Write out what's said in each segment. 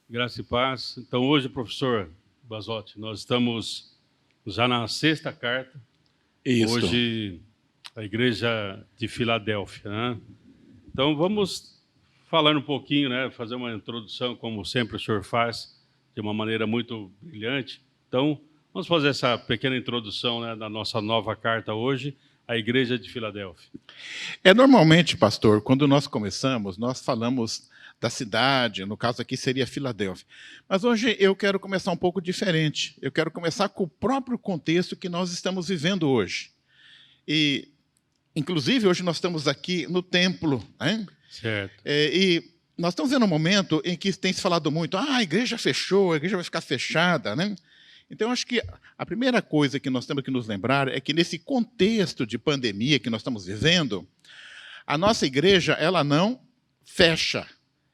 Graça e paz. Então, hoje, professor Basotti, nós estamos já na sexta carta. Isso. Hoje, a igreja de Filadélfia, né? Então, vamos falar um pouquinho, né? Fazer uma introdução, como sempre o senhor faz, de uma maneira muito brilhante. Então, vamos fazer essa pequena introdução, né, da nossa nova carta hoje, a igreja de Filadélfia. Normalmente, pastor, quando nós começamos, nós falamos da cidade, no caso aqui seria Filadélfia. Mas hoje eu quero começar um pouco diferente. Eu quero começar com o próprio contexto que nós estamos vivendo hoje. E, inclusive, hoje nós estamos aqui no templo, né? Certo. E nós estamos vendo um momento em que tem se falado muito, a igreja fechou, a igreja vai ficar fechada, né? Então, acho que a primeira coisa que nós temos que nos lembrar é que nesse contexto de pandemia que nós estamos vivendo, a nossa igreja, ela não fecha,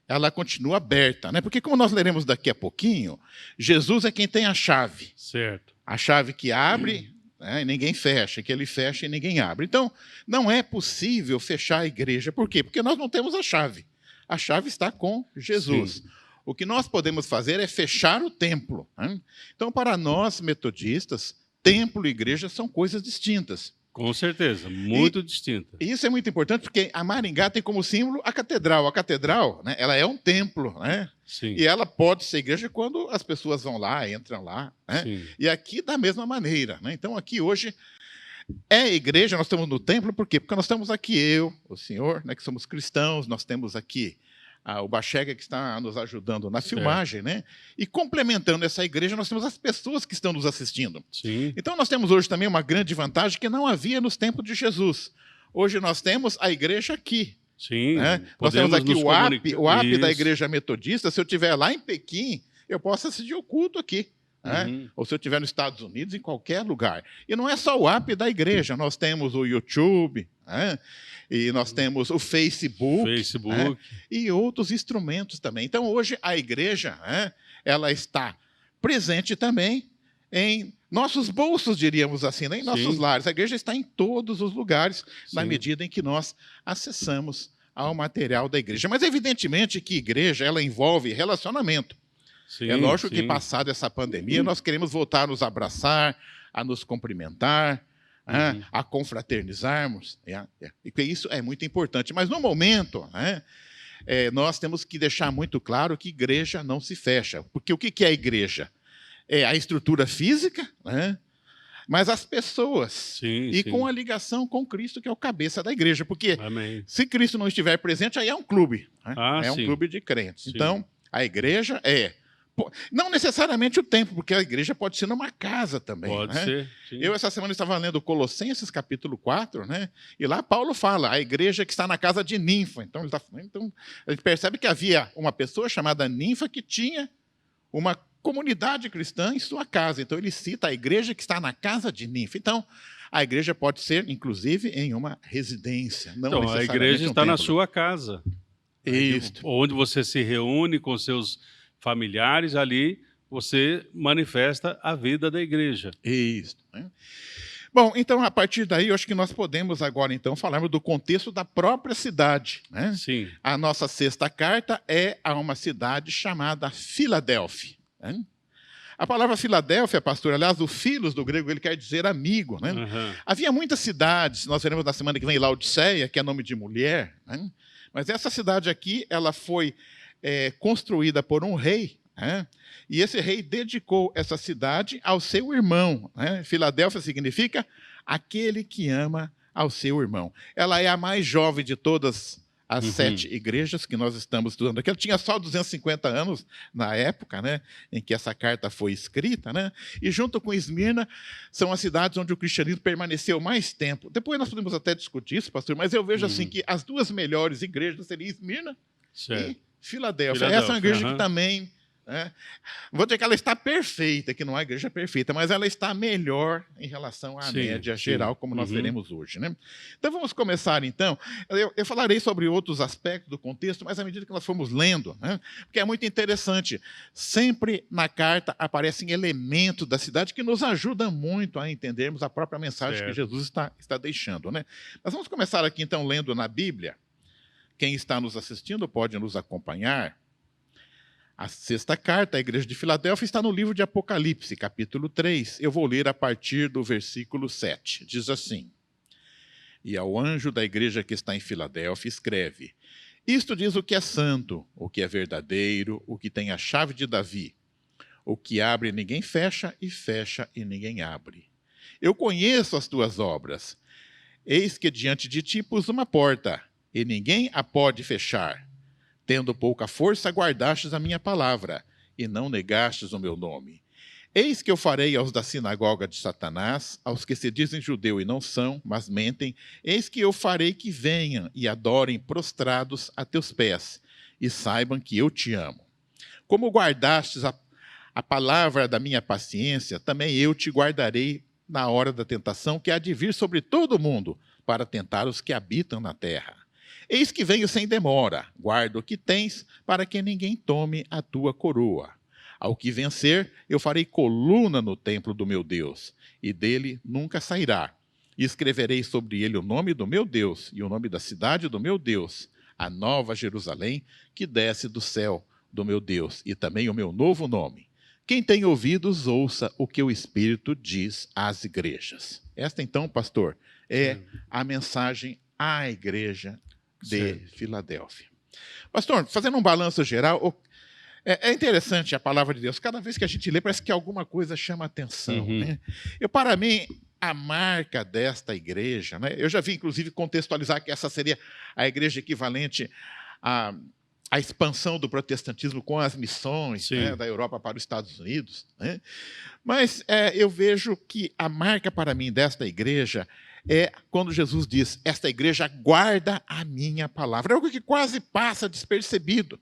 ela continua aberta, né? Porque como nós leremos daqui a pouquinho, Jesus é quem tem a chave. Certo. A chave que abre, né, e ninguém fecha, que ele fecha e ninguém abre. Então, não é possível fechar a igreja. Por quê? Porque nós não temos a chave. A chave está com Jesus. Sim. O que nós podemos fazer é fechar o templo, né? Então, para nós, metodistas, templo e igreja são coisas distintas. Com certeza, muito distinta. E isso é muito importante, porque a Maringá tem como símbolo a catedral. A catedral, né, ela é um templo, né? Sim. E ela pode ser igreja quando as pessoas vão lá, entram lá, né? Sim. E aqui da mesma maneira, né? Então, aqui hoje é igreja, nós estamos no templo, por quê? Porque nós estamos aqui, eu, o senhor, né, que somos cristãos, nós temos aqui o Bachega, que está nos ajudando na filmagem, né? E complementando essa igreja, nós temos as pessoas que estão nos assistindo. Sim. Então, nós temos hoje também uma grande vantagem que não havia nos tempos de Jesus. Hoje nós temos a igreja aqui. Sim. Né? Nós temos aqui o AP da igreja metodista. Se eu estiver lá em Pequim, eu posso assistir o culto aqui. Né? Ou se eu estiver nos Estados Unidos, em qualquer lugar. E não é só o app da igreja, nós temos o YouTube, né? E nós temos o Facebook. Né? E outros instrumentos também. Então, hoje, a igreja, né, ela está presente também em nossos bolsos, diríamos assim, né? Em nossos lares. A igreja está em todos os lugares, na medida em que nós acessamos ao material da igreja. Mas, evidentemente, que igreja ela envolve relacionamento. Sim, é lógico que, passada essa pandemia, nós queremos voltar a nos abraçar, a nos cumprimentar, a confraternizarmos. E isso é muito importante. Mas, no momento, nós temos que deixar muito claro que igreja não se fecha. Porque o que é a igreja? É a estrutura física, né? Mas as pessoas. Com a ligação com Cristo, que é o cabeça da igreja. Porque se Cristo não estiver presente, aí é um clube. Né? Um clube de crentes. Então, a igreja não necessariamente o templo, porque a igreja pode ser numa casa também. Pode ser. Sim. Eu, essa semana, estava lendo Colossenses, capítulo 4, né? E lá Paulo fala, a igreja que está na casa de Ninfa. Então, a gente percebe que havia uma pessoa chamada Ninfa que tinha uma comunidade cristã em sua casa. Então, ele cita a igreja que está na casa de Ninfa. Então, a igreja pode ser, inclusive, em uma residência. Não então, a igreja está na sua casa. Isso. Onde você se reúne com seus familiares, ali você manifesta a vida da igreja. Isso. Né? Bom, então, a partir daí, eu acho que nós podemos agora, então, falarmos do contexto da própria cidade. Né? Sim. A nossa sexta carta é a uma cidade chamada Filadélfia. Né? A palavra Filadélfia, pastor, aliás, o filos do grego, ele quer dizer amigo. Né? Havia muitas cidades, nós veremos na semana que vem Laodiceia, que é nome de mulher. Né? Mas essa cidade aqui, ela foi construída por um rei, né? E esse rei dedicou essa cidade ao seu irmão. Né? Filadélfia significa aquele que ama ao seu irmão. Ela é a mais jovem de todas as 7 igrejas que nós estamos estudando aqui. Ela tinha só 250 anos na época, né, em que essa carta foi escrita, né? E junto com Esmirna são as cidades onde o cristianismo permaneceu mais tempo. Depois nós podemos até discutir isso, pastor, mas eu vejo assim que as duas melhores igrejas seriam Esmirna e Filadélfia. Essa é uma igreja que também... vou dizer que ela está perfeita, que não é uma igreja perfeita, mas ela está melhor em relação à média geral, como nós veremos hoje. Né? Então, vamos começar, então. Eu falarei sobre outros aspectos do contexto, mas à medida que nós formos lendo, né? Porque é muito interessante. Sempre na carta aparecem elementos da cidade que nos ajudam muito a entendermos a própria mensagem que Jesus está deixando. Né? Nós vamos começar aqui, então, lendo na Bíblia. Quem está nos assistindo pode nos acompanhar. A sexta carta à igreja de Filadélfia está no livro de Apocalipse, capítulo 3. Eu vou ler a partir do versículo 7. Diz assim: E ao anjo da igreja que está em Filadélfia escreve: Isto diz o que é santo, o que é verdadeiro, o que tem a chave de Davi. O que abre ninguém fecha, e fecha e ninguém abre. Eu conheço as tuas obras. Eis que diante de ti pus uma porta, e ninguém a pode fechar. Tendo pouca força, guardastes a minha palavra, e não negastes o meu nome. Eis que eu farei aos da sinagoga de Satanás, aos que se dizem judeu e não são, mas mentem, eis que eu farei que venham e adorem prostrados a teus pés, e saibam que eu te amo. Como guardastes a palavra da minha paciência, também eu te guardarei na hora da tentação que há de vir sobre todo o mundo, para tentar os que habitam na terra. Eis que venho sem demora, guarda o que tens, para que ninguém tome a tua coroa. Ao que vencer, eu farei coluna no templo do meu Deus, e dele nunca sairá. E escreverei sobre ele o nome do meu Deus, e o nome da cidade do meu Deus, a nova Jerusalém, que desce do céu do meu Deus, e também o meu novo nome. Quem tem ouvidos, ouça o que o Espírito diz às igrejas. Esta, então, pastor, é a mensagem à igreja de Filadélfia. Pastor, fazendo um balanço geral, é interessante a palavra de Deus. Cada vez que a gente lê, parece que alguma coisa chama atenção. Né? Para mim, a marca desta igreja, né? Eu já vi, inclusive, contextualizar que essa seria a igreja equivalente à expansão do protestantismo com as missões, né, da Europa para os Estados Unidos. Né? Mas eu vejo que a marca para mim desta igreja é quando Jesus diz: esta igreja guarda a minha palavra. É algo que quase passa despercebido.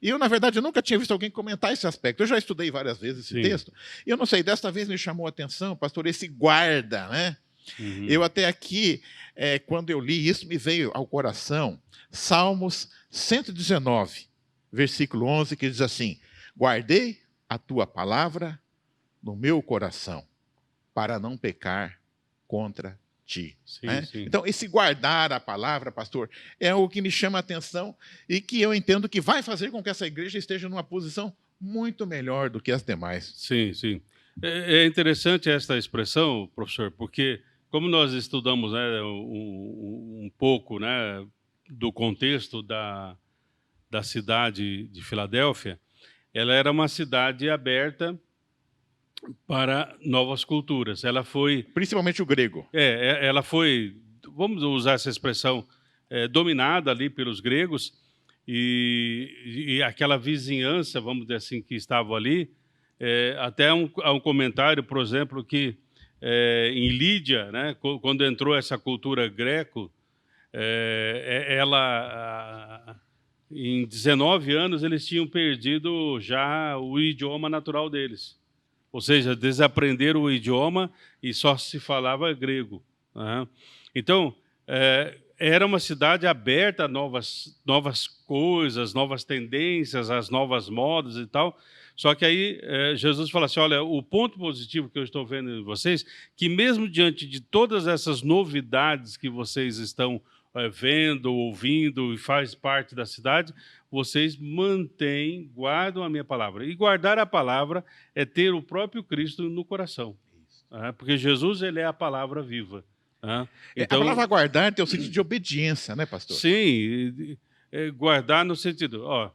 E eu, na verdade, nunca tinha visto alguém comentar esse aspecto. Eu já estudei várias vezes esse texto. E eu não sei, desta vez me chamou a atenção, pastor, esse guarda, né? Eu até aqui, quando eu li isso, me veio ao coração Salmos 119, versículo 11, que diz assim: guardei a tua palavra no meu coração, para não pecar contra ti. Né? Então, esse guardar a palavra, pastor, é o que me chama a atenção e que eu entendo que vai fazer com que essa igreja esteja numa posição muito melhor do que as demais. Sim, sim. É interessante esta expressão, professor, porque como nós estudamos, né, um pouco, né, do contexto da cidade de Filadélfia, ela era uma cidade aberta para novas culturas. Ela foi... Principalmente o grego. Ela foi, vamos usar essa expressão, dominada ali pelos gregos, e aquela vizinhança, vamos dizer assim, que estava ali, até há um comentário, por exemplo, que em Lídia, né, quando entrou essa cultura greco, em 19 anos eles tinham perdido já o idioma natural deles. Ou seja, desaprenderam o idioma e só se falava grego. Né? Então, era uma cidade aberta a novas coisas, novas tendências, às novas modas e tal. Só que aí Jesus fala assim, olha, o ponto positivo que eu estou vendo em vocês, que mesmo diante de todas essas novidades que vocês estão vendo, ouvindo e faz parte da cidade, vocês mantêm, guardam a minha palavra. E guardar a palavra é ter o próprio Cristo no coração. Porque Jesus, ele é a palavra viva. Então, a palavra guardar tem o sentido de obediência, né, pastor? Sim, guardar no sentido,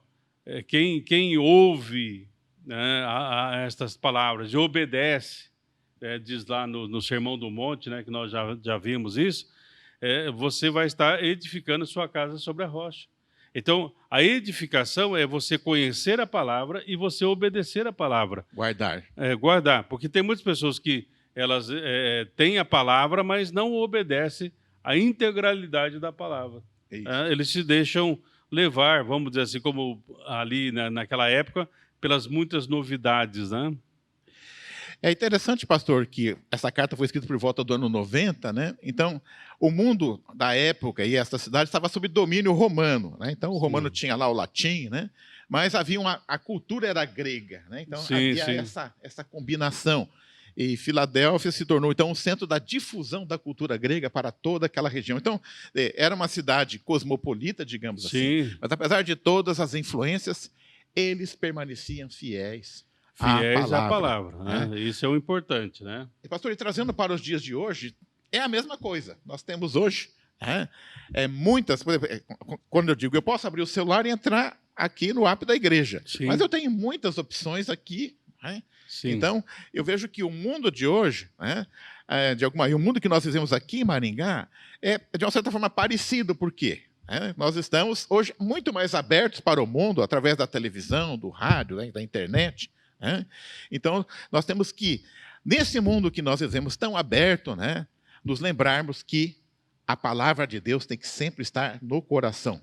quem ouve, né, a estas palavras e obedece, diz lá no Sermão do Monte, né, que nós já vimos isso, você vai estar edificando sua casa sobre a rocha. Então, a edificação é você conhecer a palavra e você obedecer a palavra. Guardar. Guardar, porque tem muitas pessoas que elas têm a palavra, mas não obedecem a integralidade da palavra. Eles se deixam levar, vamos dizer assim, como ali naquela época, pelas muitas novidades, né? É interessante, pastor, que essa carta foi escrita por volta do ano 90, né? Então, o mundo da época e essa cidade estava sob domínio romano, né? Então, o romano tinha lá o latim, né? Mas havia a cultura era grega, né? Então, havia essa combinação. E Filadélfia se tornou, então, um centro da difusão da cultura grega para toda aquela região. Então, era uma cidade cosmopolita, digamos assim. Mas, apesar de todas as influências, eles permaneciam fiéis à palavra, né? Isso é o importante, né? E, pastor, e trazendo para os dias de hoje, é a mesma coisa. Nós temos hoje muitas... Por exemplo, quando eu digo, eu posso abrir o celular e entrar aqui no app da igreja. Sim. Mas eu tenho muitas opções aqui. Sim. Então, eu vejo que o mundo de hoje, e o mundo que nós vivemos aqui em Maringá, é, de uma certa forma, parecido. Por quê? Nós estamos hoje muito mais abertos para o mundo através da televisão, do rádio, da internet. Então, nós temos que, nesse mundo que nós vivemos tão aberto, nos lembrarmos que a palavra de Deus tem que sempre estar no coração.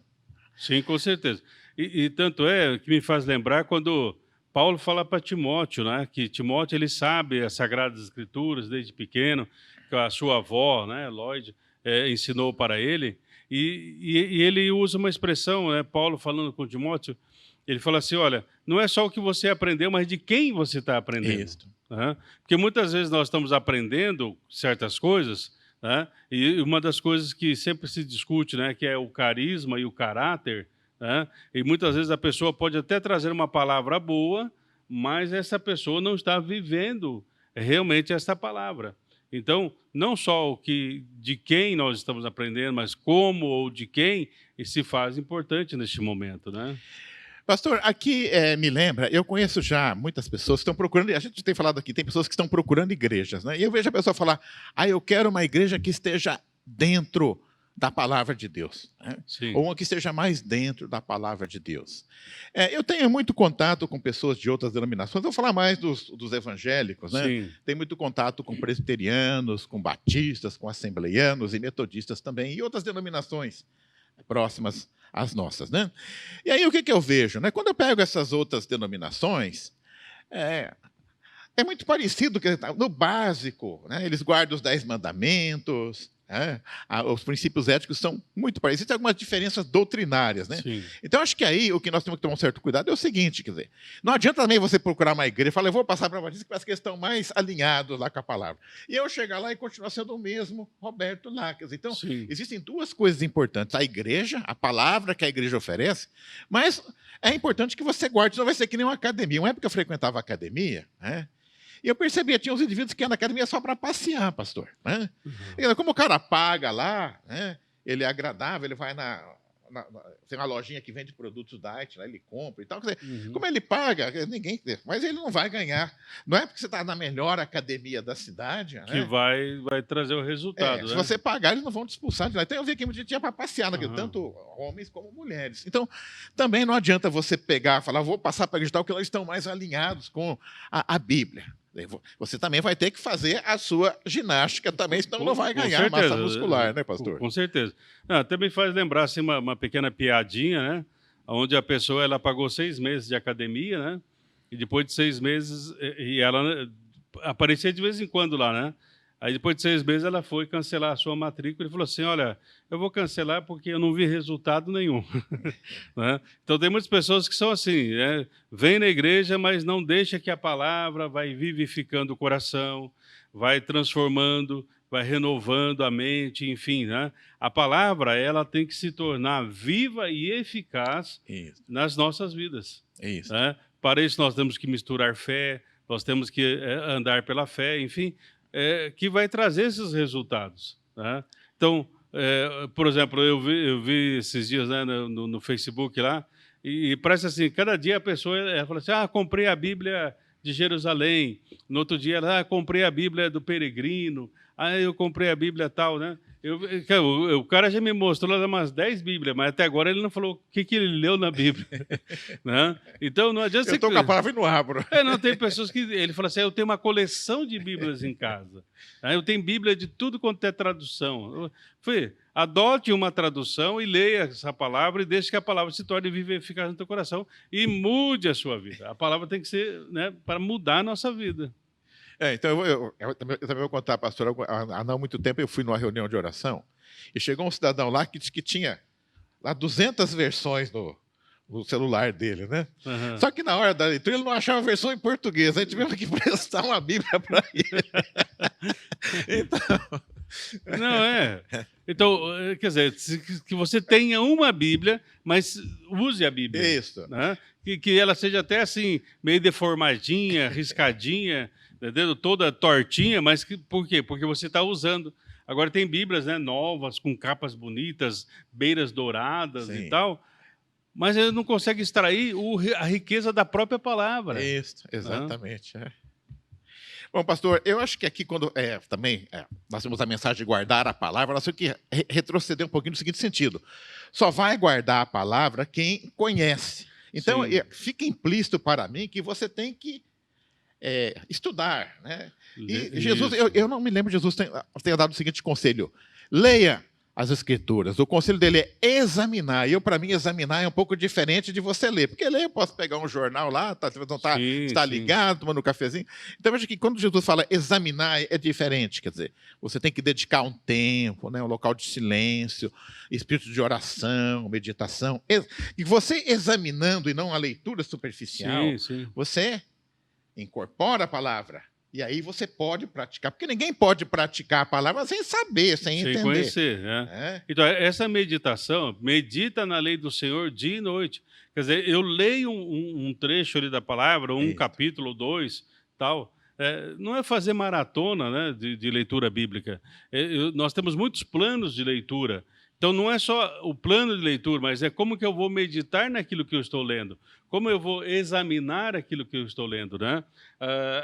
Sim, com certeza. E tanto é que me faz lembrar quando Paulo fala para Timóteo, né, que Timóteo ele sabe as Sagradas Escrituras desde pequeno, que a sua avó, né, Lloyd, ensinou para ele, e ele usa uma expressão, né, Paulo falando com Timóteo, ele fala assim, olha, não é só o que você aprendeu, mas de quem você está aprendendo. Isso. Né? Porque muitas vezes nós estamos aprendendo certas coisas, né, e uma das coisas que sempre se discute, né, que é o carisma e o caráter, né? E muitas vezes a pessoa pode até trazer uma palavra boa, mas essa pessoa não está vivendo realmente essa palavra. Então, não só de quem nós estamos aprendendo, mas como ou de quem, se faz importante neste momento, né? Pastor, aqui me lembra, eu conheço já muitas pessoas que estão procurando, a gente tem falado aqui, tem pessoas que estão procurando igrejas, né? E eu vejo a pessoa falar, eu quero uma igreja que esteja dentro da palavra de Deus, ou uma que esteja mais dentro da palavra de Deus. Eu tenho muito contato com pessoas de outras denominações, vou falar mais dos evangélicos, né? Sim. Tenho muito contato com presbiterianos, com batistas, com assembleianos e metodistas também, e outras denominações próximas às nossas, né? E aí o que eu vejo, né? Quando eu pego essas outras denominações, é muito parecido, no básico, né? Eles guardam os 10 mandamentos, os princípios éticos são muito parecidos, tem algumas diferenças doutrinárias, né? Sim. Então, acho que aí o que nós temos que tomar um certo cuidado é o seguinte, quer dizer, não adianta também você procurar uma igreja e falar, eu vou passar para batista que parece que eles estão mais alinhados lá com a palavra. E eu chegar lá e continuar sendo o mesmo Roberto lá. Quer dizer, então, Sim. existem duas coisas importantes. A igreja, a palavra que a igreja oferece, mas é importante que você guarde, não vai ser que nem uma academia. Uma época eu frequentava a academia, e eu percebia, tinha uns indivíduos que iam na academia só para passear, pastor. Uhum. Como o cara paga lá, ele é agradável, ele vai tem uma lojinha que vende produtos da arte, ele compra e tal. Quer dizer, como ele paga, ninguém... Mas ele não vai ganhar. Não é porque você está na melhor academia da cidade... Que vai trazer o resultado. Né? Se você pagar, eles não vão te expulsar de lá. Então eu vi que muita gente ia para passear naquilo, tanto homens como mulheres. Então, também não adianta você pegar e falar, vou passar para digital, porque eles estão mais alinhados com a Bíblia. Você também vai ter que fazer a sua ginástica também, senão não vai ganhar massa muscular, né, pastor? Com certeza. Também faz lembrar assim, uma pequena piadinha, né? Onde a pessoa ela pagou 6 meses de academia, né? E depois de 6 meses, e ela aparecia de vez em quando lá, né? Aí depois de 6 meses ela foi cancelar a sua matrícula e falou assim, olha, eu vou cancelar porque eu não vi resultado nenhum. Né? Então tem muitas pessoas que são assim, vem na igreja, mas não deixa que a palavra vai vivificando o coração, vai transformando, vai renovando a mente, enfim, né? A palavra ela tem que se tornar viva e eficaz nas nossas vidas. Isso. Né? Para isso nós temos que misturar fé, nós temos que andar pela fé, enfim, que vai trazer esses resultados. Né? Então, por exemplo, eu vi esses dias, né, no Facebook lá, e parece assim, cada dia a pessoa fala assim, comprei a Bíblia de Jerusalém, no outro dia, comprei a Bíblia do Peregrino, eu comprei a Bíblia tal, né? O cara já me mostrou umas 10 Bíblias, mas até agora ele não falou o que ele leu na Bíblia. Né? Então não adianta... Eu estou com a palavra e não abro. Não, tem pessoas que... Ele fala assim, eu tenho uma coleção de Bíblias em casa. Eu tenho Bíblia de tudo quanto é tradução. Adote uma tradução e leia essa palavra e deixe que a palavra se torne viva e eficaz no teu coração e mude a sua vida. A palavra tem que ser, né, para mudar a nossa vida. Então, eu também vou contar, pastor, há não muito tempo eu fui numa reunião de oração e chegou um cidadão lá que disse que tinha lá 200 versões no celular dele, né? Uhum. Só que na hora da leitura ele não achava a versão em português, aí tivemos que prestar uma Bíblia para ele. Então... Não, Então, quer dizer, que você tenha uma Bíblia, mas use a Bíblia. Isso. Né? que ela seja até assim, meio deformadinha, riscadinha, entendeu? Toda tortinha, mas por quê? Porque você está usando. Agora tem Bíblias, né, novas, com capas bonitas, beiras douradas e Sim. tal, mas ele não consegue extrair a riqueza da própria palavra. Isso, exatamente. Bom, pastor, eu acho que aqui, quando nós temos a mensagem de guardar a palavra, nós temos que retroceder um pouquinho no seguinte sentido. Só vai guardar a palavra quem conhece. Então, fica implícito para mim que você tem que estudar. Né? E Jesus, eu não me lembro de Jesus ter dado o seguinte conselho: leia as Escrituras. O conselho dele é examinar. E para mim, examinar é um pouco diferente de você ler. Porque ler, eu posso pegar um jornal lá, está ligado, tomando um cafezinho. Então, eu acho que quando Jesus fala examinar, é diferente. Quer dizer, você tem que dedicar um tempo, né, um local de silêncio, espírito de oração, meditação. E você examinando e não a leitura superficial, você incorpora a palavra. E aí você pode praticar, porque ninguém pode praticar a palavra sem saber, sem entender. Sem conhecer, né? Então, essa meditação, medita na lei do Senhor dia e noite. Quer dizer, eu leio um trecho ali da palavra, um capítulo, 2, tal. Não é fazer maratona, né, de leitura bíblica. Nós temos muitos planos de leitura. Então, não é só o plano de leitura, mas é como que eu vou meditar naquilo que eu estou lendo, como eu vou examinar aquilo que eu estou lendo. Né?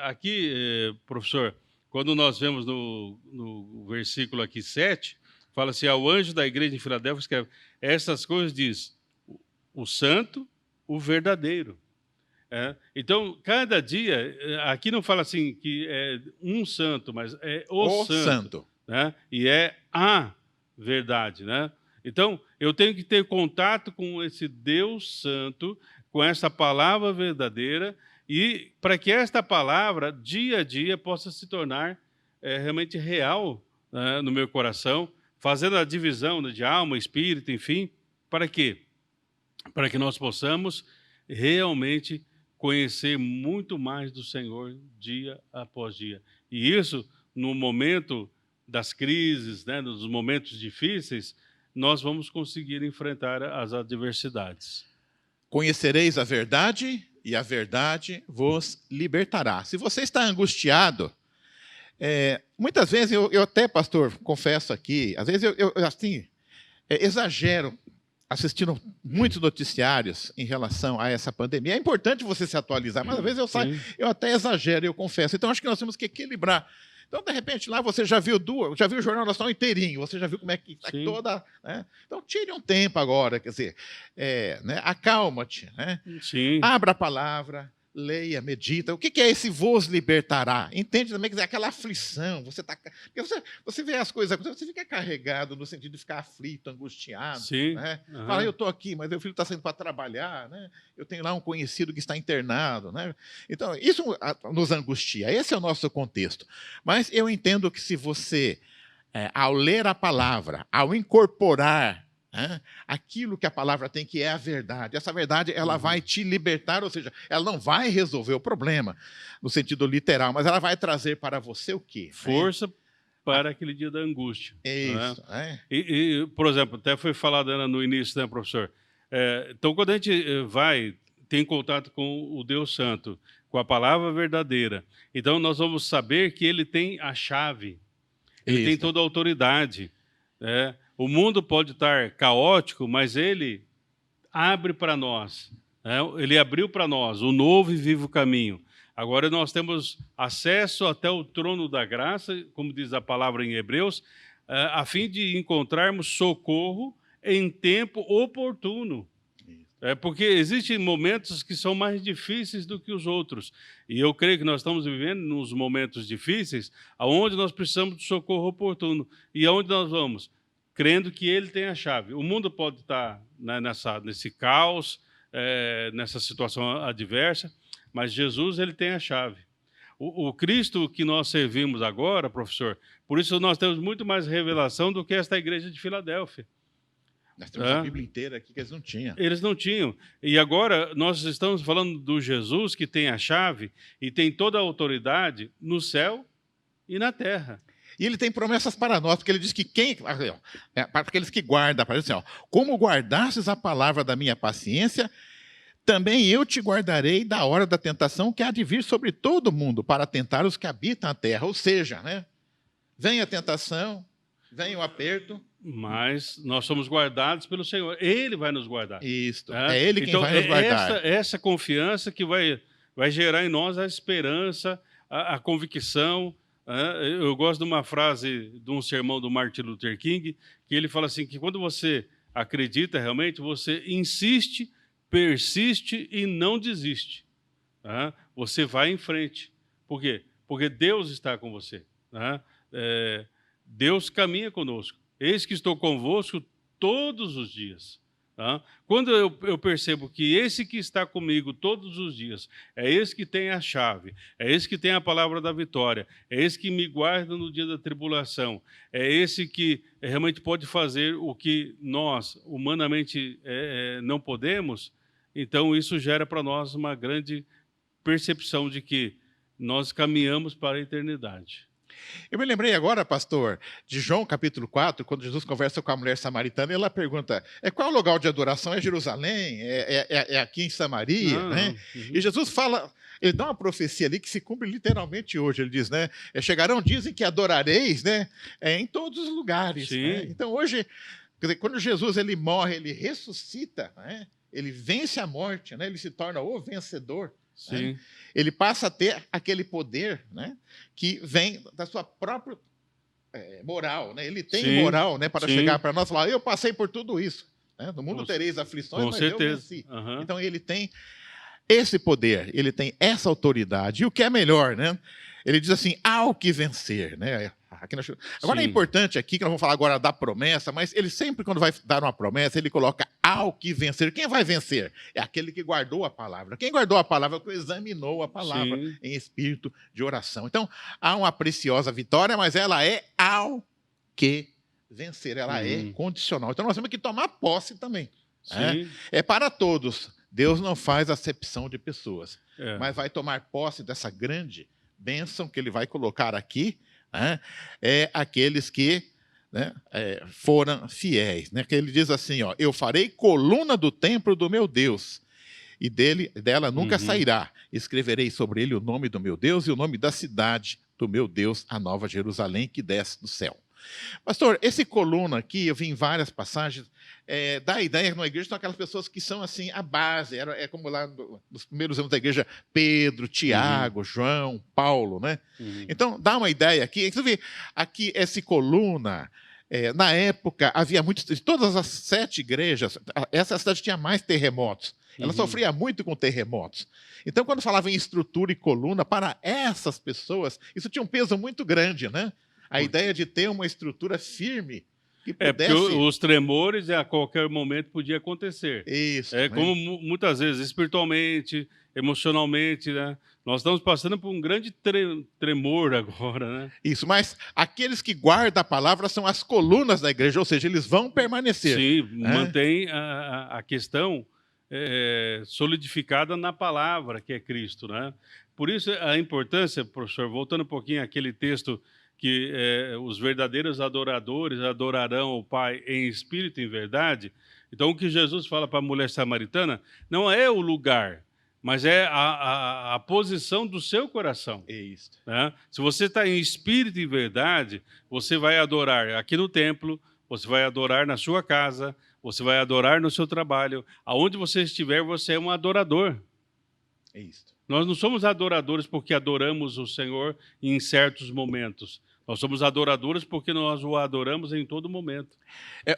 Aqui, professor, quando nós vemos no versículo aqui 7, fala assim, ao anjo da igreja em Filadélfia, escreve, essas coisas diz o santo, o verdadeiro. Então, cada dia, aqui não fala assim que é um santo, mas é o santo. Né? E é a verdade, né? Então, eu tenho que ter contato com esse Deus Santo, com essa palavra verdadeira, e para que esta palavra, dia a dia, possa se tornar realmente real, né, no meu coração, fazendo a divisão, né, de alma, espírito, enfim, para quê? Para que nós possamos realmente conhecer muito mais do Senhor dia após dia. E isso, no momento das crises, né, nos momentos difíceis, nós vamos conseguir enfrentar as adversidades. Conhecereis a verdade e a verdade vos libertará. Se você está angustiado, muitas vezes eu até, pastor, confesso aqui, às vezes eu assim, exagero assistindo muitos noticiários em relação a essa pandemia. É importante você se atualizar, mas às vezes eu até exagero, eu confesso. Então, acho que nós temos que equilibrar. Então, de repente, lá você já viu o Jornal Nacional inteirinho, você já viu como é que está toda... Né? Então, tire um tempo agora, quer dizer, né? Acalma-te, né? Abra a palavra, leia, medita. O que é esse vos libertará? Entende também, quer dizer, aquela aflição. Você vê as coisas, você fica carregado no sentido de ficar aflito, angustiado. Né? Fala, eu estou aqui, mas meu filho está saindo para trabalhar, né? Eu tenho lá um conhecido que está internado. Né? Então, isso nos angustia. Esse é o nosso contexto. Mas eu entendo que se você, ao ler a palavra, ao incorporar aquilo que a palavra tem, que é a verdade. Essa verdade, ela vai te libertar, ou seja, ela não vai resolver o problema no sentido literal, mas ela vai trazer para você o quê? Força para aquele dia da angústia. Isso. Né? E, por exemplo, até foi falado no início, né, professor? Então, quando a gente tem contato com o Deus Santo, com a palavra verdadeira, então nós vamos saber que ele tem a chave, ele tem toda a autoridade, né? O mundo pode estar caótico, mas ele abre para nós, né? Ele abriu para nós um novo e vivo caminho. Agora nós temos acesso até o trono da graça, como diz a palavra em Hebreus, a fim de encontrarmos socorro em tempo oportuno. Porque existem momentos que são mais difíceis do que os outros. E eu creio que nós estamos vivendo nos momentos difíceis, onde nós precisamos de socorro oportuno. E aonde nós vamos? Crendo que ele tem a chave. O mundo pode estar, né, nesse caos, nessa situação adversa, mas Jesus, ele tem a chave. O Cristo que nós servimos agora, professor, por isso nós temos muito mais revelação do que esta igreja de Filadélfia. Nós temos a Bíblia inteira aqui que eles não tinham. Eles não tinham. E agora nós estamos falando do Jesus que tem a chave e tem toda a autoridade no céu e na terra. E ele tem promessas para nós, porque ele diz que para aqueles que guardam, para assim, como guardastes a palavra da minha paciência, também eu te guardarei da hora da tentação que há de vir sobre todo mundo, para tentar os que habitam a terra. Ou seja, né? Vem a tentação, vem o aperto. Mas nós somos guardados pelo Senhor. Ele vai nos guardar. Isso, Né? é Ele quem Então, vai nos guardar. Essa confiança que vai gerar em nós a esperança, a convicção. Eu gosto de uma frase de um sermão do Martin Luther King, que ele fala assim, que quando você acredita realmente, você insiste, persiste e não desiste. Tá? Você vai em frente. Por quê? Porque Deus está com você. Tá? Deus caminha conosco. Eis que estou convosco todos os dias. Tá? Quando eu percebo que esse que está comigo todos os dias é esse que tem a chave, é esse que tem a palavra da vitória, é esse que me guarda no dia da tribulação, é esse que realmente pode fazer o que nós, humanamente, não podemos, então isso gera para nós uma grande percepção de que nós caminhamos para a eternidade. Eu me lembrei agora, pastor, de João capítulo 4, quando Jesus conversa com a mulher samaritana, e ela pergunta, qual é o lugar de adoração? É Jerusalém? É aqui em Samaria? Não, né? não. Uhum. E Jesus fala, ele dá uma profecia ali que se cumpre literalmente hoje. Ele diz, né? Chegarão dias em que adorareis, né? Em todos os lugares. Né? Então hoje, quer dizer, quando Jesus ele morre, ele ressuscita, né? Ele vence a morte, né? Ele se torna o vencedor. Sim. Né? Ele passa a ter aquele poder, né, que vem da sua própria moral. Né? Ele tem moral, né, para chegar para nós e falar, eu passei por tudo isso. Né? No mundo tereis aflições, mas eu venci. Uhum. Então ele tem esse poder, ele tem essa autoridade. E o que é melhor, né? Ele diz assim, há o que vencer. Né? Agora é importante aqui, que nós vamos falar agora da promessa, mas ele sempre, quando vai dar uma promessa, ele coloca ao que vencer. Quem vai vencer? É aquele que guardou a palavra. Quem guardou a palavra é o que examinou a palavra em espírito de oração. Então, há uma preciosa vitória, mas ela é ao que vencer. Ela é condicional. Então, nós temos que tomar posse também. É para todos. Deus não faz acepção de pessoas, mas vai tomar posse dessa grande bênção que ele vai colocar aqui, né? Aqueles que, né, foram fiéis. Né? Que ele diz assim, ó, eu farei coluna do templo do meu Deus, e dela nunca sairá. Escreverei sobre ele o nome do meu Deus e o nome da cidade do meu Deus, a Nova Jerusalém, que desce do céu. Pastor, esse coluna aqui, eu vi em várias passagens, dá a ideia que na igreja são aquelas pessoas que são assim, a base, é como lá nos primeiros anos da igreja, Pedro, Tiago, João, Paulo, né? Então, dá uma ideia aqui, inclusive, aqui esse coluna, na época, havia muitos, de todas as 7 igrejas, essa cidade tinha mais terremotos, ela sofria muito com terremotos. Então, quando falava em estrutura e coluna, para essas pessoas, isso tinha um peso muito grande, né? A ideia de ter uma estrutura firme que pudesse... porque os tremores a qualquer momento podia acontecer. Isso. Como muitas vezes, espiritualmente, emocionalmente, né? Nós estamos passando por um grande tremor agora, né? Isso, mas aqueles que guardam a palavra são as colunas da igreja, ou seja, eles vão permanecer. Sim, mantém a questão solidificada na palavra, que é Cristo, né? Por isso a importância, professor, voltando um pouquinho àquele texto que os verdadeiros adoradores adorarão o Pai em espírito e em verdade. Então, o que Jesus fala para a mulher samaritana não é o lugar, mas é a posição do seu coração. É isso. Né? Se você está em espírito e verdade, você vai adorar aqui no templo, você vai adorar na sua casa, você vai adorar no seu trabalho. Aonde você estiver, você é um adorador. É isso. Nós não somos adoradores porque adoramos o Senhor em certos momentos. Nós somos adoradores porque nós o adoramos em todo momento.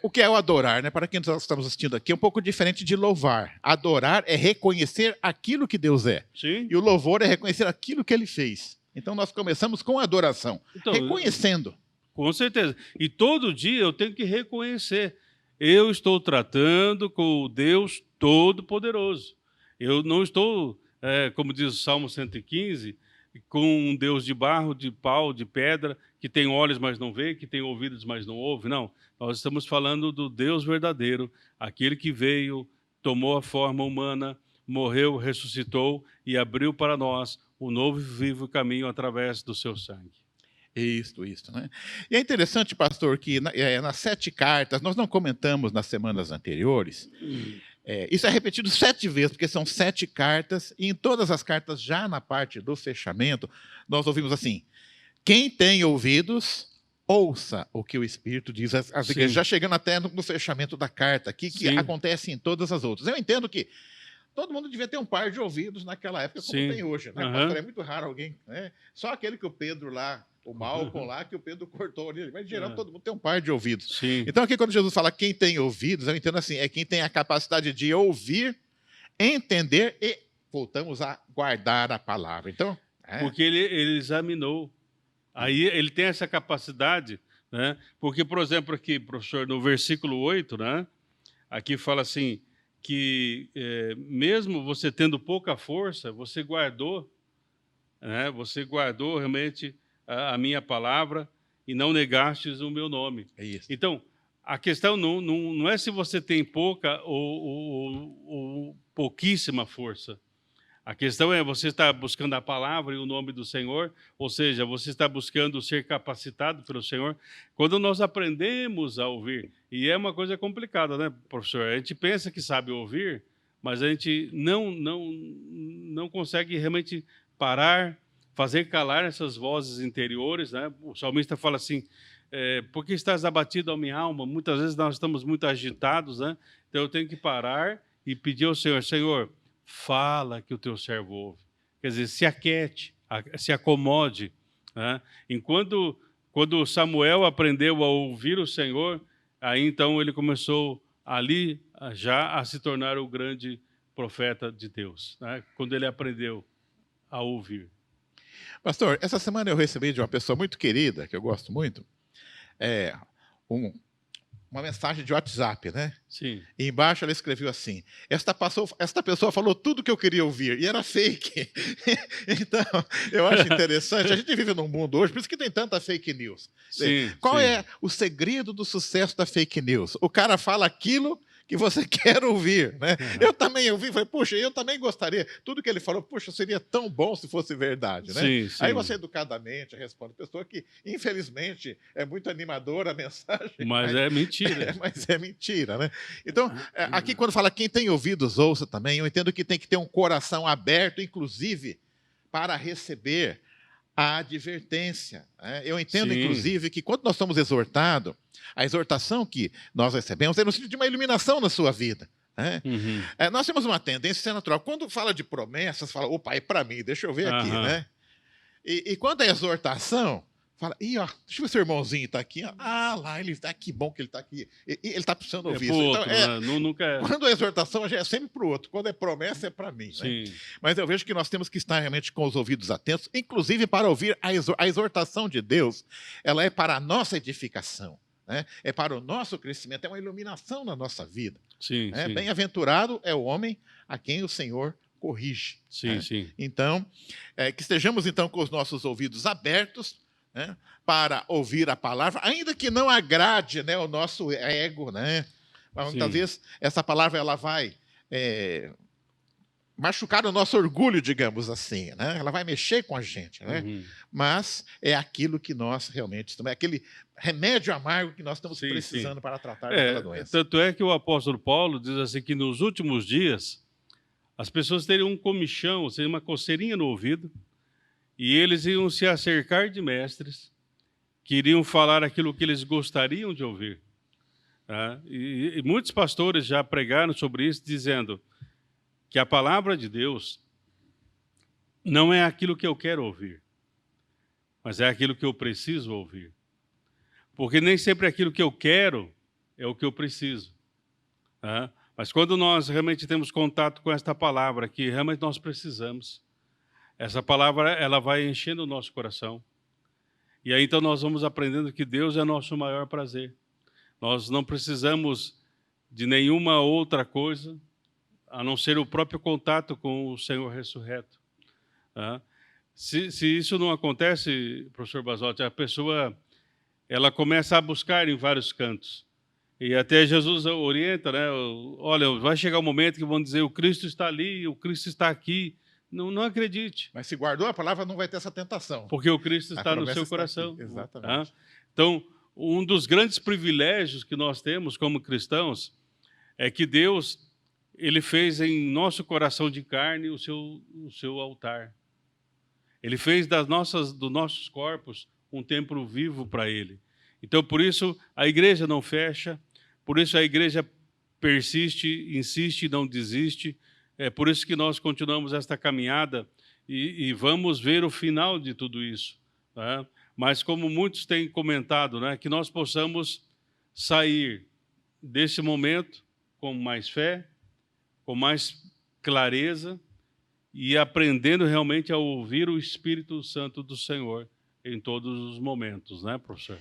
O que é o adorar, né? Para quem nós estamos assistindo aqui, é um pouco diferente de louvar. Adorar é reconhecer aquilo que Deus é. Sim. E o louvor é reconhecer aquilo que Ele fez. Então, nós começamos com a adoração, reconhecendo. Com certeza. E todo dia eu tenho que reconhecer. Eu estou tratando com o Deus Todo-Poderoso. Eu não estou, como diz o Salmo 115, com um Deus de barro, de pau, de pedra, que tem olhos, mas não vê, que tem ouvidos, mas não ouve. Não, nós estamos falando do Deus verdadeiro, aquele que veio, tomou a forma humana, morreu, ressuscitou e abriu para nós o novo e vivo caminho através do seu sangue. Isso, né? E é interessante, pastor, que nas 7 cartas, nós não comentamos nas semanas anteriores, Isso é repetido 7 vezes, porque são 7 cartas, e em todas as cartas, já na parte do fechamento, nós ouvimos assim: quem tem ouvidos, ouça o que o Espírito diz às igrejas, já chegando até no fechamento da carta aqui, que acontece em todas as outras. Eu entendo que todo mundo devia ter um par de ouvidos naquela época, como tem hoje. Né? Pastor, é muito raro alguém, né? Só aquele que o Pedro lá, o Malcolm lá, que o Pedro cortou ali. Mas, em geral, todo mundo tem um par de ouvidos. Então, aqui, quando Jesus fala quem tem ouvidos, eu entendo assim, é quem tem a capacidade de ouvir, entender e, voltamos a guardar a palavra. Então, porque ele examinou. Aí ele tem essa capacidade, né? Porque, por exemplo, aqui, professor, no versículo 8, né? Aqui fala assim, que mesmo você tendo pouca força, você guardou, né? Você guardou realmente a minha palavra e não negastes o meu nome. É isso. Então, a questão não é se você tem pouca ou pouquíssima força. A questão é, você está buscando a palavra e o nome do Senhor, ou seja, você está buscando ser capacitado pelo Senhor. Quando nós aprendemos a ouvir, e é uma coisa complicada, né, professor? A gente pensa que sabe ouvir, mas a gente não consegue realmente parar, fazer calar essas vozes interiores, né? O salmista fala assim, por que estás abatido a minha alma? Muitas vezes nós estamos muito agitados, né? Então eu tenho que parar e pedir ao Senhor, Senhor, fala que o teu servo ouve. Quer dizer, se aquiete, se acomode. Né? Quando Samuel aprendeu a ouvir o Senhor, aí então ele começou ali já a se tornar o grande profeta de Deus. Né? Quando ele aprendeu a ouvir. Pastor, essa semana eu recebi de uma pessoa muito querida, que eu gosto muito, uma mensagem de WhatsApp, né? Sim. E embaixo ela escreveu assim: esta pessoa falou tudo que eu queria ouvir, e era fake. Então, eu acho interessante, a gente vive num mundo hoje, por isso que tem tanta fake news. Sim, Qual é o segredo do sucesso da fake news? O cara fala aquilo que você quer ouvir, né? Eu também ouvi, falei, puxa, eu também gostaria. Tudo que ele falou, puxa, seria tão bom se fosse verdade, né? Sim, sim. Aí você educadamente responde, pessoa que, infelizmente, é muito animadora a mensagem. Mas é mentira. Mas é mentira, né? Então, aqui quando fala quem tem ouvidos, ouça também, eu entendo que tem que ter um coração aberto, inclusive, para receber a advertência. Eu entendo, inclusive, que quando nós somos exortados, a exortação que nós recebemos é no sentido de uma iluminação na sua vida. Nós temos uma tendência, isso é natural. Quando fala de promessas, fala, opa, é para mim, deixa eu ver aqui. Né? E quando é exortação, fala, ó, deixa eu ver se o irmãozinho está aqui. Ó. Ah, lá, ele está aqui, bom que ele está aqui. Ele está precisando ouvir isso. Outro, então, nunca... Quando é exortação, já é sempre para o outro. Quando é promessa, é para mim. Né? Mas eu vejo que nós temos que estar realmente com os ouvidos atentos, inclusive para ouvir a exortação de Deus. Ela é para a nossa edificação. Né? É para o nosso crescimento, é uma iluminação na nossa vida. Bem-aventurado é o homem a quem o Senhor corrige. Então, que estejamos então com os nossos ouvidos abertos, né, para ouvir a palavra, ainda que não agrade, né, o nosso ego, né? Mas muitas vezes essa palavra ela vai machucar o nosso orgulho, digamos assim, né? Ela vai mexer com a gente, né? Mas é aquilo que nós realmente estamos, é aquele remédio amargo que nós estamos precisando para tratar daquela doença. Tanto é que o apóstolo Paulo diz assim que nos últimos dias as pessoas teriam um comichão, ou seja, uma coceirinha no ouvido, e eles iam se acercar de mestres que iriam falar aquilo que eles gostariam de ouvir. E muitos pastores já pregaram sobre isso, dizendo que a palavra de Deus não é aquilo que eu quero ouvir, mas é aquilo que eu preciso ouvir. Porque nem sempre aquilo que eu quero é o que eu preciso. Mas quando nós realmente temos contato com esta palavra, que realmente nós precisamos, essa palavra ela vai enchendo o nosso coração. E aí então nós vamos aprendendo que Deus é nosso maior prazer. Nós não precisamos de nenhuma outra coisa, a não ser o próprio contato com o Senhor ressurreto. Se isso não acontece, professor Basotti, a pessoa ela começa a buscar em vários cantos. E até Jesus orienta, né? Olha, vai chegar um momento que vão dizer o Cristo está ali, o Cristo está aqui. Não acredite. Mas se guardou a palavra, não vai ter essa tentação. Porque o Cristo está no seu coração. Exatamente. Então, um dos grandes privilégios que nós temos como cristãos é que Deus Ele fez em nosso coração de carne o seu altar. Ele fez dos nossos corpos um templo vivo para Ele. Então, por isso, a igreja não fecha, por isso a igreja persiste, insiste e não desiste. É por isso que nós continuamos esta caminhada e vamos ver o final de tudo isso. Né? Mas como muitos têm comentado, né, que nós possamos sair desse momento com mais fé, com mais clareza e aprendendo realmente a ouvir o Espírito Santo do Senhor em todos os momentos, né, professor?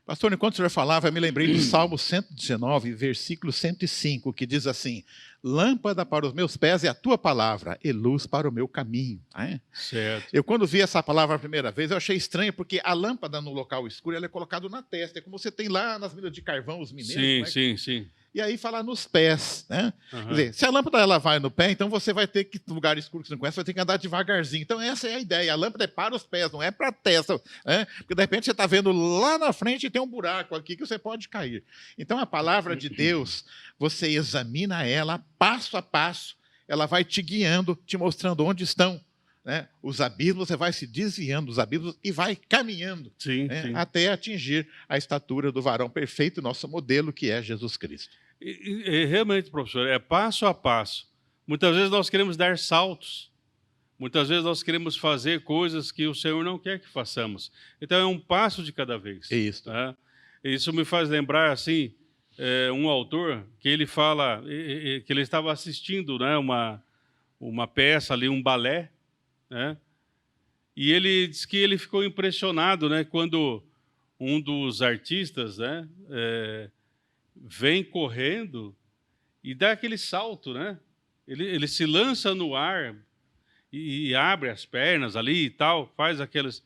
Pastor, enquanto o senhor falava, eu me lembrei do Salmo 119, versículo 105, que diz assim: lâmpada para os meus pés é a tua palavra e luz para o meu caminho. Certo. Eu, quando vi essa palavra a primeira vez, eu achei estranho, porque a lâmpada no local escuro ela é colocada na testa. É como você tem lá nas minas de carvão, os mineiros. Sim. E aí fala nos pés, né? Uhum. Quer dizer, se a lâmpada ela vai no pé, então você vai ter que, no lugar escuro que você não conhece, vai ter que andar devagarzinho. Então essa é a ideia, a lâmpada é para os pés, não é para a testa. Né? Porque de repente você está vendo lá na frente e tem um buraco aqui que você pode cair. Então a palavra de Deus, você examina ela passo a passo, ela vai te guiando, te mostrando onde estão, né, os abismos, você vai se desviando dos abismos e vai caminhando, sim. até atingir a estatura do varão perfeito, nosso modelo, que é Jesus Cristo. E realmente, professor, é passo a passo. Muitas vezes nós queremos dar saltos. Muitas vezes nós queremos fazer coisas que o Senhor não quer que façamos. Então é um passo de cada vez. Isso. Né? Isso me faz lembrar, assim, um autor que ele fala que ele estava assistindo, né, uma peça ali, um balé, né? E ele diz que ele ficou impressionado, né, quando um dos artistas, né, vem correndo e dá aquele salto, né? Ele se lança no ar e abre as pernas ali e tal, faz aquelas...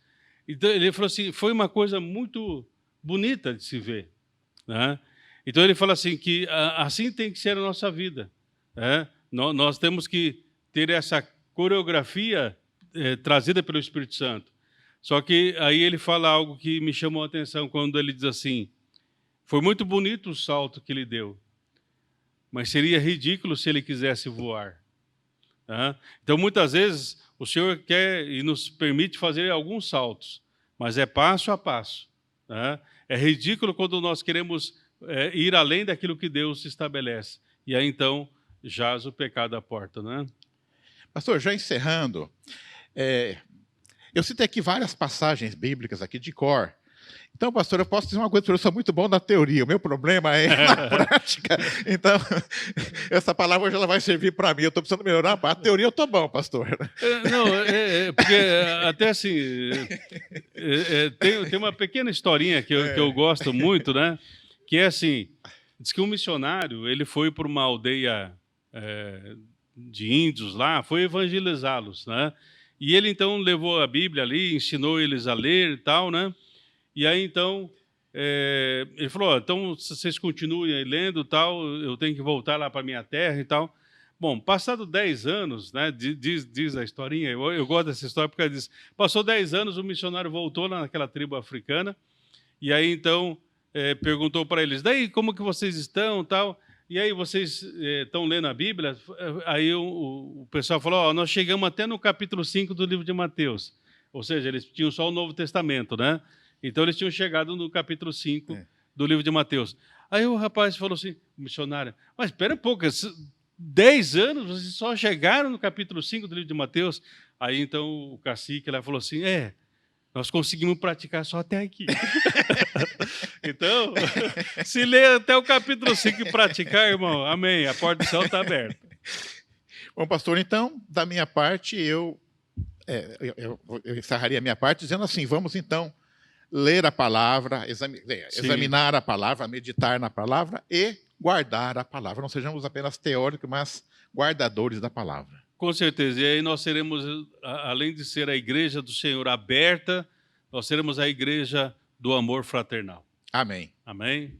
Então, ele falou assim, foi uma coisa muito bonita de se ver. Né? Então, ele fala assim, que assim tem que ser a nossa vida. Né? Nós temos que ter essa coreografia trazida pelo Espírito Santo. Só que aí ele fala algo que me chamou a atenção quando ele diz assim, foi muito bonito o salto que ele deu, mas seria ridículo se ele quisesse voar. Tá? Então, muitas vezes, o Senhor quer e nos permite fazer alguns saltos, mas é passo a passo. Tá? É ridículo quando nós queremos ir além daquilo que Deus estabelece. E aí, então, jaz o pecado à porta. Né? Pastor, já encerrando, eu citei aqui várias passagens bíblicas aqui de cor. Então, pastor, eu posso dizer uma coisa, eu sou muito bom na teoria, o meu problema é na prática. Então, essa palavra hoje ela vai servir para mim, eu estou precisando melhorar. A teoria eu estou bom, pastor. Porque até assim, tem uma pequena historinha que eu gosto muito, né? Que é assim, diz que um missionário, ele foi para uma aldeia de índios lá, foi evangelizá-los, né? E ele então levou a Bíblia ali, ensinou eles a ler e tal, né? E aí, então, ele falou, então, se vocês continuem lendo tal, eu tenho que voltar lá para a minha terra e tal. Bom, passado 10 anos, né, diz a historinha, eu gosto dessa história porque ela diz, passou 10 anos, o missionário voltou lá naquela tribo africana, e aí, então, perguntou para eles, daí, como que vocês estão tal? E aí, vocês estão lendo a Bíblia? Aí o pessoal falou, nós chegamos até no capítulo 5 do livro de Mateus. Ou seja, eles tinham só o Novo Testamento, né? Então, eles tinham chegado no capítulo 5 do livro de Mateus. Aí o rapaz falou assim, o missionário, mas espera um pouco, 10 anos, vocês só chegaram no capítulo 5 do livro de Mateus? Aí, então, o cacique lá falou assim, nós conseguimos praticar só até aqui. Então, se ler até o capítulo 5 e praticar, irmão, amém, a porta do céu está aberta. Bom, pastor, então, da minha parte, eu encerraria a minha parte dizendo assim, vamos então ler a palavra, examinar a palavra, meditar na palavra e guardar a palavra. Não sejamos apenas teóricos, mas guardadores da palavra. Com certeza. E aí nós seremos, além de ser a igreja do Senhor aberta, nós seremos a igreja do amor fraternal. Amém. Amém.